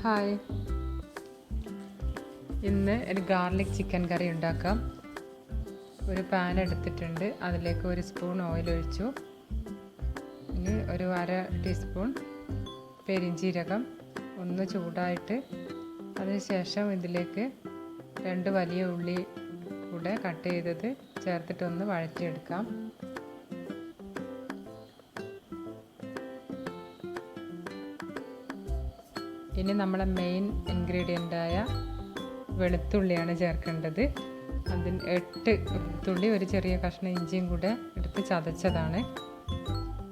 Hi, ഇന്ന് ഒരു garlic chicken കറി ഉണ്ടാക്കാം. ഒരു പാൻ എടുത്തിട്ടുണ്ട്, അതിലേക്ക് 1 സ്പൂൺ ഓയിൽ ഒഴിച്ചു. ഇനി ഒരു 1/2 ടീസ്പൂൺ പെരിഞ്ജീരകം ഒന്ന് ചൂടായിട്ട് അതിനുശേഷം ഇതിലേക്ക് 2 വലിയ ഉള്ളി കൂടെ കട്ട് ചെയ്തത് ചേർത്തിട്ടൊന്ന് വഴറ്റിയെടുക്കാം. ഇനി നമ്മളെ മെയിൻ ഇൻഗ്രീഡിയൻ്റായ വെളുത്തുള്ളിയാണ് ചേർക്കേണ്ടത്. അതിന് 8 വെളുത്തുള്ളി, ഒരു ചെറിയ കഷ്ണം ഇഞ്ചിയും കൂടെ എടുത്ത് ചതച്ചതാണ്.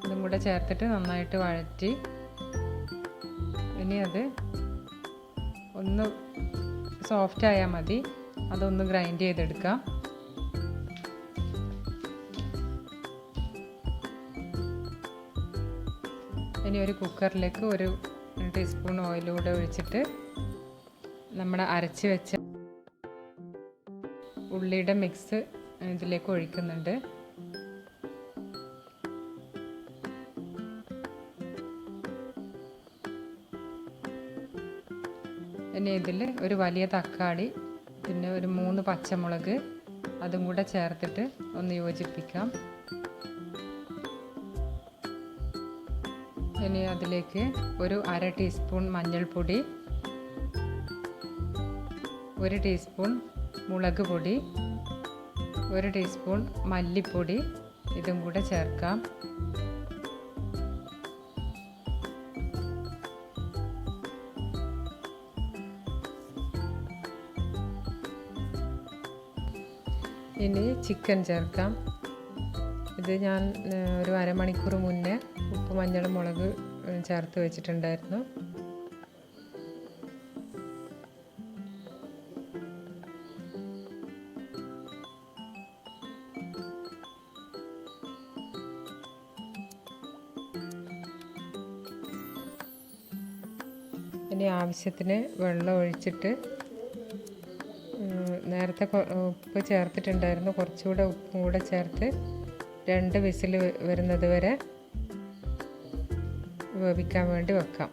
ഇതും കൂടെ ചേർത്തിട്ട് നന്നായിട്ട് വഴറ്റി ഇനി അത് ഒന്ന് സോഫ്റ്റ് ആയാൽ മതി, അതൊന്ന് ഗ്രൈൻഡ് ചെയ്തെടുക്കാം. ഇനി ഒരു കുക്കറിലേക്ക് 1 ടീസ്പൂൺ ഓയിലൂടെ ഒഴിച്ചിട്ട് നമ്മുടെ അരച്ച് വെച്ച ഉള്ളിയുടെ മിക്സ് ഇതിലേക്ക് ഒഴിക്കുന്നുണ്ട്. ഇനി ഇതിൽ ഒരു വലിയ തക്കാളി, പിന്നെ ഒരു 3 പച്ചമുളക് അതും കൂടെ ചേർത്തിട്ട് ഒന്ന് യോജിപ്പിക്കാം. ഇനി അതിലേക്ക് ഒരു 1/2 ടീസ്പൂൺ മഞ്ഞൾപ്പൊടി, 1 ടീസ്പൂൺ മുളക് പൊടി, 1 ടീസ്പൂൺ മല്ലിപ്പൊടി ഇതും കൂടെ ചേർക്കാം. ഇനി ചിക്കൻ ചേർക്കാം. ഇത് ഞാൻ ഒരു അരമണിക്കൂർ മുന്നേ ഉപ്പ്, മഞ്ഞൾ, മുളക് ചേർത്ത് വെച്ചിട്ടുണ്ടായിരുന്നു. ഇനി ആവശ്യത്തിന് വെള്ളം ഒഴിച്ചിട്ട്, നേരത്തെ ഉപ്പ് ചേർത്തിട്ടുണ്ടായിരുന്നു, കുറച്ചുകൂടെ ഉപ്പും കൂടെ ചേർത്ത് 2 വിസിൽ വരുന്നത് വരെ വേവിക്കാൻ വേണ്ടി വെക്കാം.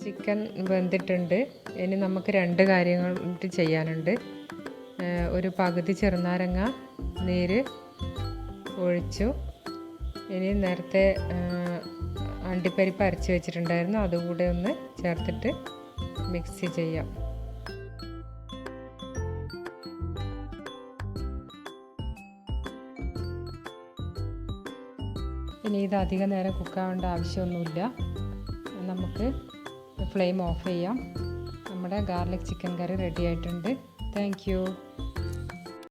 ചിക്കൻ വെന്തിട്ടുണ്ട്. ഇനി നമുക്ക് 2 കാര്യങ്ങൾ ചെയ്യാനുണ്ട്. ഒരു പകുതി ചെറുനാരങ്ങ നീര് ഒഴിച്ചു. ഇനി നേരത്തെ അണ്ടിപ്പരിപ്പ് അരച്ച് വെച്ചിട്ടുണ്ടായിരുന്നു, അതുകൂടെ ഒന്ന് ചേർത്തിട്ട് മിക്സ് ചെയ്യാം. ഇനി ഇത് അധിക നേരം കുക്കാവേണ്ട ആവശ്യമൊന്നുമില്ല. നമുക്ക് ഫ്ലെയിം ഓഫ് ചെയ്യാം. നമ്മുടെ ഗാർലിക് ചിക്കൻ കറി റെഡി ആയിട്ടുണ്ട്. Thank you.